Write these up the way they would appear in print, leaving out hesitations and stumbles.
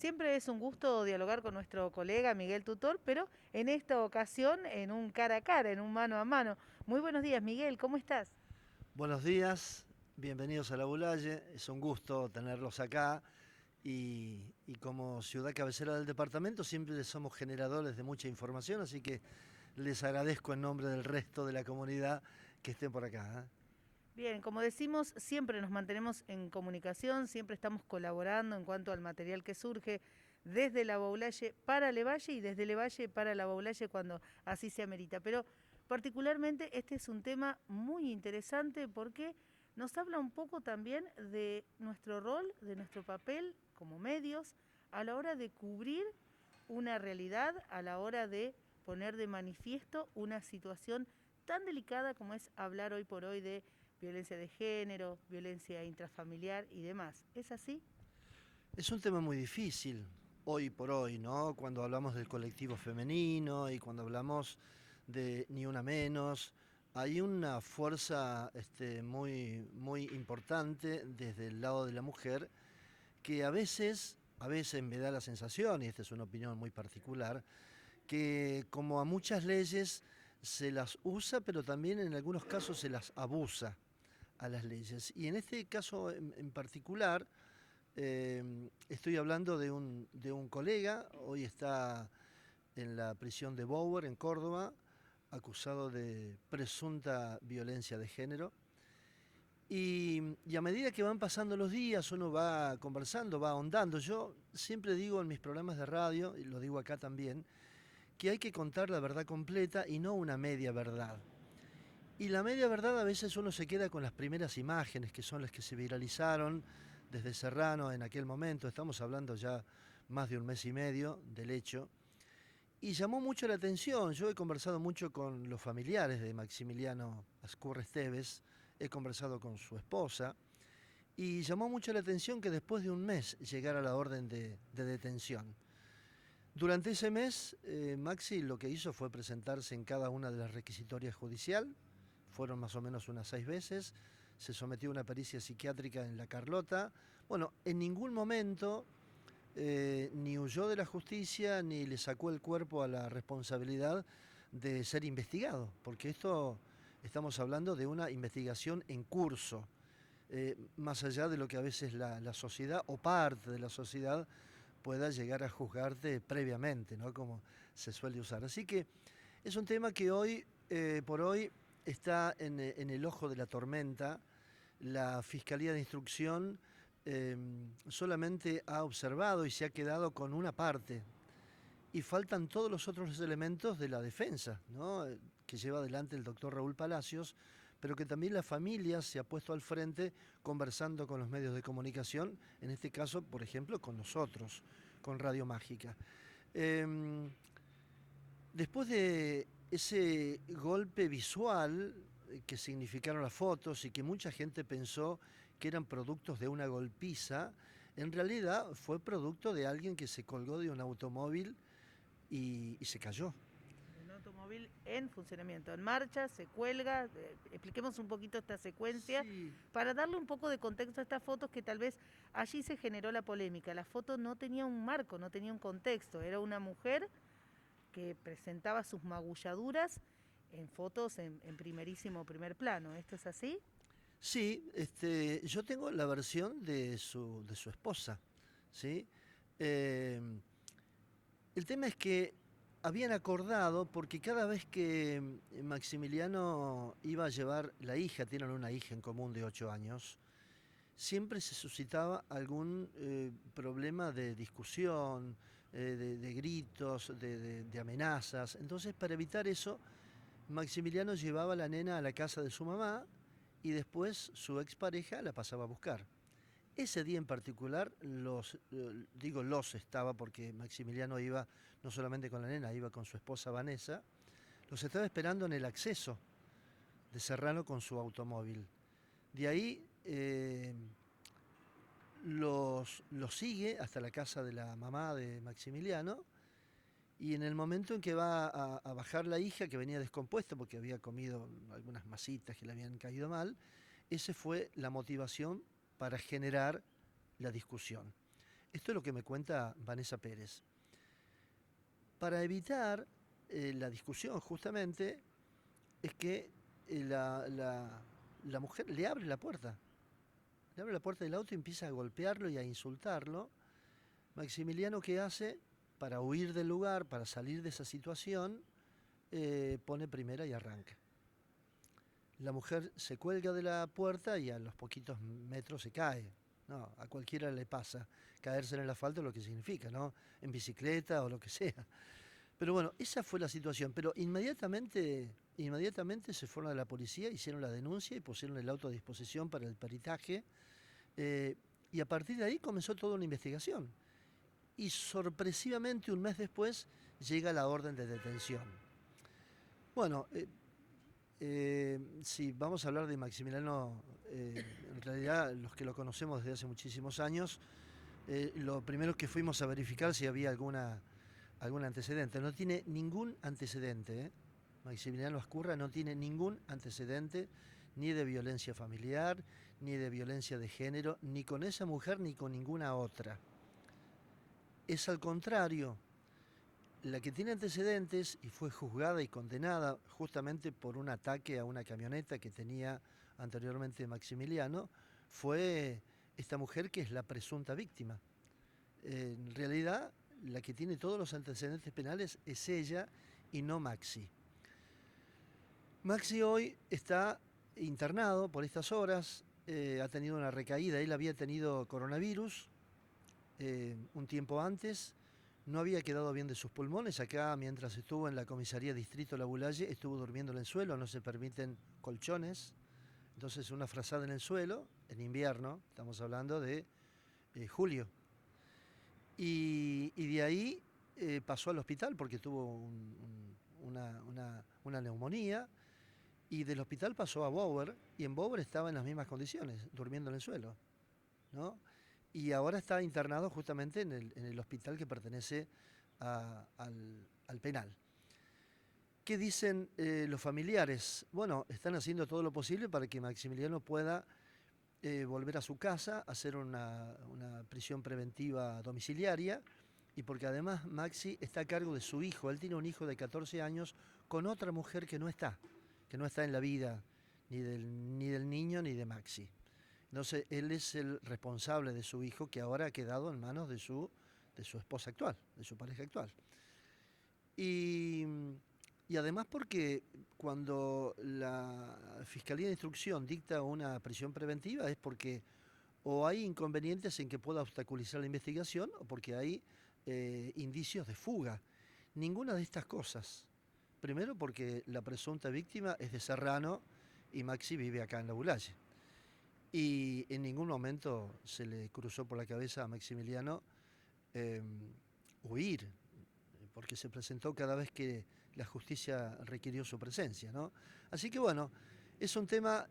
Siempre es un gusto dialogar con nuestro colega Miguel Tutor, pero en esta ocasión en un cara a cara, en un mano a mano. Muy buenos días, Miguel, ¿cómo estás? Buenos días, bienvenidos a La Bulalle. Es un gusto tenerlos acá y como ciudad cabecera del departamento siempre somos generadores de mucha información, así que les agradezco en nombre del resto de la comunidad que estén por acá. Bien, como decimos, siempre nos mantenemos en comunicación, siempre estamos colaborando en cuanto al material que surge desde la Baulalle para Levalle y desde Levalle para la Baulalle cuando así se amerita. Pero particularmente este es un tema muy interesante porque nos habla un poco también de nuestro rol, de nuestro papel como medios a la hora de cubrir una realidad, a la hora de poner de manifiesto una situación tan delicada como es hablar hoy por hoy de violencia de género, violencia intrafamiliar y demás. ¿Es así? Es un tema muy difícil hoy por hoy, ¿no? Cuando hablamos del colectivo femenino y cuando hablamos de Ni Una Menos, hay una fuerza muy importante desde el lado de la mujer que a veces me da la sensación, y esta es una opinión muy particular, que como a muchas leyes se las usa, pero también en algunos casos se las abusa a las leyes. Y en este caso en particular, estoy hablando de un colega, hoy está en la prisión de Bower, en Córdoba, acusado de presunta violencia de género. Y a medida que van pasando los días, uno va conversando, va ahondando. Yo siempre digo en mis programas de radio, y lo digo acá también, que hay que contar la verdad completa y no una media verdad. Y la media verdad a veces uno se queda con las primeras imágenes, que son las que se viralizaron desde Serrano en aquel momento. Estamos hablando ya más de un mes y medio del hecho. Y llamó mucho la atención. Yo he conversado mucho con los familiares de Maximiliano Ascurra Esteves, he conversado con su esposa, y llamó mucho la atención que después de un mes llegara la orden de detención. Durante ese mes, Maxi lo que hizo fue presentarse en cada una de las requisitorias judicial, fueron más o menos unas 6 veces, se sometió a una pericia psiquiátrica en La Carlota. Bueno, en ningún momento ni huyó de la justicia ni le sacó el cuerpo a la responsabilidad de ser investigado, porque esto estamos hablando de una investigación en curso, más allá de lo que a veces la sociedad o parte de la sociedad pueda llegar a juzgarte previamente, ¿no? Como se suele usar. Así que es un tema que hoy por hoy está en el ojo de la tormenta. La Fiscalía de Instrucción solamente ha observado y se ha quedado con una parte. Y faltan todos los otros elementos de la defensa, ¿no? Que lleva adelante el doctor Raúl Palacios, pero que también la familia se ha puesto al frente conversando con los medios de comunicación, en este caso, por ejemplo, con nosotros, con Radio Mágica. Eh, Después de ese golpe visual que significaron las fotos y que mucha gente pensó que eran productos de una golpiza, en realidad fue producto de alguien que se colgó de un automóvil y se cayó. De un automóvil en funcionamiento, en marcha, se cuelga. Expliquemos un poquito esta secuencia Sí, para darle un poco de contexto a estas fotos que tal vez allí se generó la polémica. La foto no tenía un marco, no tenía un contexto. Era una mujer que presentaba sus magulladuras en fotos en primerísimo primer plano. ¿Esto es así? sí, yo tengo la versión de su esposa, ¿sí? Eh, el tema es que habían acordado, porque cada vez que Maximiliano iba a llevar la hija, tienen una hija en común de 8 años, siempre se suscitaba algún problema de discusión, de gritos, de amenazas. Entonces, para evitar eso, Maximiliano llevaba a la nena a la casa de su mamá y después su expareja la pasaba a buscar. Ese día en particular, los estaba porque Maximiliano iba no solamente con la nena, iba con su esposa Vanessa, los estaba esperando en el acceso de Serrano con su automóvil. De ahí los sigue hasta la casa de la mamá de Maximiliano y en el momento en que va a bajar la hija, que venía descompuesta porque había comido algunas masitas que le habían caído mal, esa fue la motivación para generar la discusión. Esto es lo que me cuenta Vanessa Pérez. Para evitar la discusión, justamente, es que la mujer le abre la puerta. Le abre la puerta del auto y empieza a golpearlo y a insultarlo. Maximiliano, ¿qué hace? Para huir del lugar, para salir de esa situación, pone primera y arranca. La mujer se cuelga de la puerta y a los poquitos metros se cae. No, a cualquiera le pasa caerse en el asfalto, lo que significa, ¿no? En bicicleta o lo que sea. Pero bueno, esa fue la situación. Pero inmediatamente se fueron a la policía, hicieron la denuncia y pusieron el auto a disposición para el peritaje. Y a partir de ahí comenzó toda una investigación. Y sorpresivamente, un mes después, llega la orden de detención. Bueno, sí, vamos a hablar de Maximiliano. En realidad, los que lo conocemos desde hace muchísimos años, lo primero que fuimos a verificar si había algún antecedente. No tiene ningún antecedente, ¿eh? Maximiliano Ascurra no tiene ningún antecedente, ni de violencia familiar, ni de violencia de género, ni con esa mujer, ni con ninguna otra. Es al contrario, la que tiene antecedentes y fue juzgada y condenada justamente por un ataque a una camioneta que tenía anteriormente Maximiliano, fue esta mujer que es la presunta víctima. En realidad, la que tiene todos los antecedentes penales es ella y no Maxi. Maxi hoy está internado por estas horas, ha tenido una recaída, él había tenido coronavirus un tiempo antes, no había quedado bien de sus pulmones, acá mientras estuvo en la comisaría Distrito La Bulaye estuvo durmiendo en el suelo, no se permiten colchones, entonces una frazada en el suelo, en invierno, estamos hablando de julio. Y de ahí pasó al hospital porque tuvo una neumonía. Y del hospital pasó a Bower, y en Bower estaba en las mismas condiciones, durmiendo en el suelo, ¿no? Y ahora está internado justamente en el hospital que pertenece al penal. ¿Qué dicen los familiares? Bueno, están haciendo todo lo posible para que Maximiliano pueda volver a su casa, hacer una prisión preventiva domiciliaria, y porque además Maxi está a cargo de su hijo. Él tiene un hijo de 14 años con otra mujer que no está en la vida ni del niño ni de Maxi. Entonces, él es el responsable de su hijo, que ahora ha quedado en manos de su esposa actual, de su pareja actual. Y además porque cuando la Fiscalía de Instrucción dicta una prisión preventiva es porque o hay inconvenientes en que pueda obstaculizar la investigación o porque hay indicios de fuga. Ninguna de estas cosas. Primero porque la presunta víctima es de Serrano y Maxi vive acá en La Bulaye. Y en ningún momento se le cruzó por la cabeza a Maximiliano huir, porque se presentó cada vez que la justicia requirió su presencia, ¿no? Así que bueno, es un tema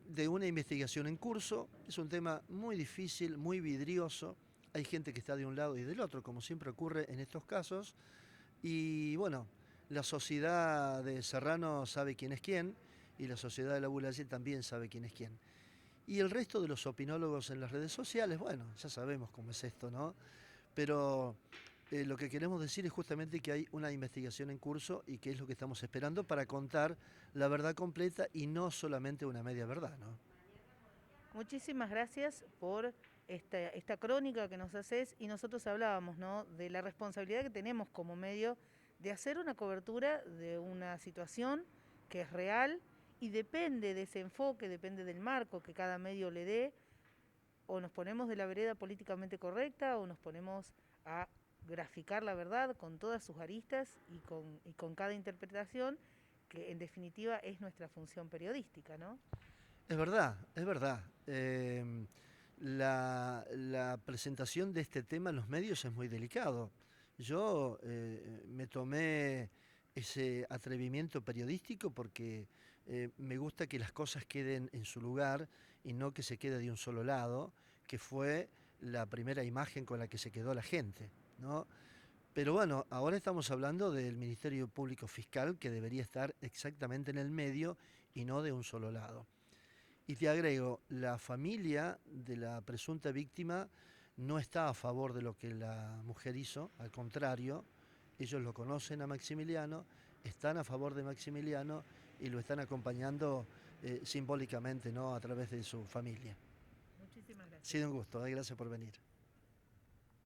de una investigación en curso, es un tema muy difícil, muy vidrioso, hay gente que está de un lado y del otro, como siempre ocurre en estos casos, y bueno, la sociedad de Serrano sabe quién es quién, y la sociedad de La Bulaye también sabe quién es quién. Y el resto de los opinólogos en las redes sociales, bueno, ya sabemos cómo es esto, ¿no? Pero lo que queremos decir es justamente que hay una investigación en curso y que es lo que estamos esperando para contar la verdad completa y no solamente una media verdad, ¿no? Muchísimas gracias por esta crónica que nos haces, y nosotros hablábamos, ¿no?, de la responsabilidad que tenemos como medio de hacer una cobertura de una situación que es real y depende de ese enfoque, depende del marco que cada medio le dé. O nos ponemos de la vereda políticamente correcta o nos ponemos a graficar la verdad con todas sus aristas y con cada interpretación, que en definitiva es nuestra función periodística, ¿no? Es verdad, es verdad. La presentación de este tema en los medios es muy delicado. Yo me tomé ese atrevimiento periodístico porque me gusta que las cosas queden en su lugar y no que se quede de un solo lado, que fue la primera imagen con la que se quedó la gente, ¿no? Pero bueno, ahora estamos hablando del Ministerio Público Fiscal, que debería estar exactamente en el medio y no de un solo lado. Y te agrego, la familia de la presunta víctima no está a favor de lo que la mujer hizo, al contrario, ellos lo conocen a Maximiliano, están a favor de Maximiliano y lo están acompañando simbólicamente, ¿no? A través de su familia. Muchísimas Ha gracias. sido un gusto, gracias por venir.